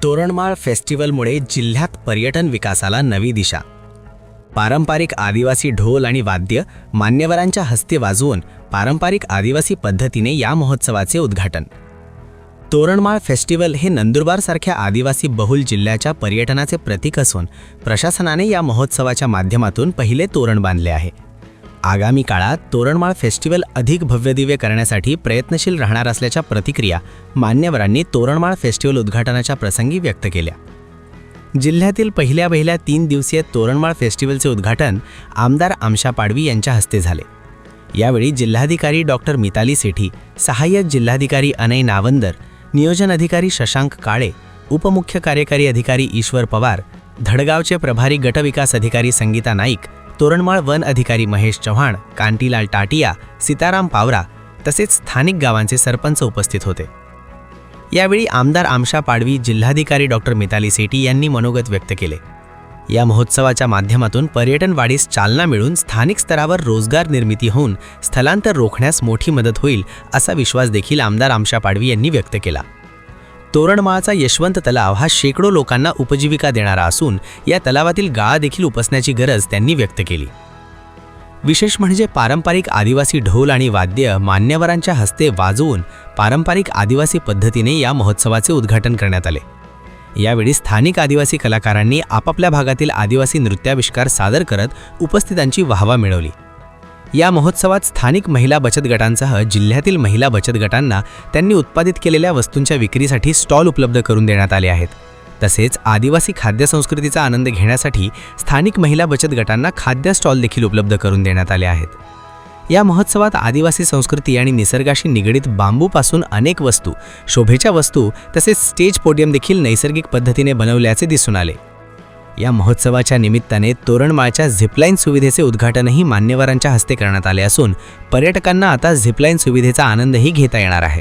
तोरणमाळ फेस्टिवलमुळे जिल्ह्यात पर्यटन विकासाला नवी दिशा। पारंपरिक आदिवासी ढोल आणि वाद्य मान्यवरांच्या हस्ते वाजवून पारंपरिक आदिवासी पद्धतीने या महोत्सवाचे उद्घाटन। तोरणमाळ फेस्टिवल हे नंदुरबारसारख्या आदिवासी बहुल जिल्ह्याच्या पर्यटनाचे प्रतीक असून प्रशासनाने या महोत्सवाच्या माध्यमातून पहिले तोरण बांधले आहे। आगामी काळात तोरणमाळ फेस्टिवल अधिक भव्यदिव्य करण्यासाठी प्रयत्नशील राहणार असल्याच्या प्रतिक्रिया मान्यवरांनी तोरणमाळ फेस्टिवल उद्घाटनाच्या प्रसंगी व्यक्त केल्या। जिल्ह्यातील पहिल्या 3 दिवसीय तोरणमाळ फेस्टिवलचे उद्घाटन आमदार आमशा पाडवी यांच्या हस्ते झाले। यावेळी जिल्हाधिकारी डॉक्टर मिताली सेठी, सहाय्यक जिल्हाधिकारी अनय नावंदर, नियोजन अधिकारी शशांक काळे, उपमुख्य कार्यकारी अधिकारी ईश्वर पवार, धडगावचे प्रभारी गटविकास अधिकारी संगीता नाईक, तोरणमाळ वन अधिकारी महेश चव्हाण, कांटीलाल टाटिया, सीताराम पावरा तसेच स्थानिक गावांचे सरपंच उपस्थित होते। यावेळी आमदार आमशा पाडवी, जिल्हाधिकारी डॉक्टर मिताली सेठी यांनी मनोगत व्यक्त केले। या महोत्सवाच्या माध्यमातून पर्यटन वाढीस चालना मिळून स्थानिक स्तरावर रोजगार निर्मिती होऊन स्थलांतर रोखण्यास मोठी मदत होईल असा विश्वास देखील आमदार आमशा पाडवी यांनी व्यक्त केला। तोरणमाळचा यशवंत तलाव हा शेकडो लोकांना उपजीविका देणारा असून या तलावातील गाळा देखील उपसण्याची गरज त्यांनी व्यक्त केली। विशेष म्हणजे पारंपरिक आदिवासी ढोल आणि वाद्य मान्यवरांच्या हस्ते वाजवून पारंपरिक आदिवासी पद्धतीने या महोत्सवाचे उद्घाटन करण्यात आले। यावेळी स्थानिक आदिवासी कलाकारांनी आपापल्या भागातील आदिवासी नृत्याविष्कार सादर करत उपस्थितांची वाहवा मिळवली। या महोत्सवात स्थानिक महिला बचत गटांसह जिल्ह्यातील महिला बचत गटांना त्यांनी उत्पादित केलेल्या वस्तूंच्या विक्रीसाठी स्टॉल उपलब्ध करून देण्यात आले आहेत। तसेच आदिवासी खाद्य संस्कृतीचा आनंद घेण्यासाठी स्थानिक महिला बचत गटांना खाद्य स्टॉल देखील उपलब्ध करून देण्यात आले आहेत। या महोत्सवात आदिवासी संस्कृती आणि निसर्गाशी निगडीत बांबूपासून अनेक वस्तू, शोभेच्या वस्तू तसेच स्टेज पोडियम देखील नैसर्गिक पद्धतीने बनवल्याचे दिसून आले। या महोत्सवाच्या निमित्ताने तोरणमाळच्या झिपलाईन सुविधेचे उद्घाटनही मान्यवरांच्या हस्ते करण्यात आले असून पर्यटकांना आता झिपलाईन सुविधेचा आनंदही घेता येणार आहे।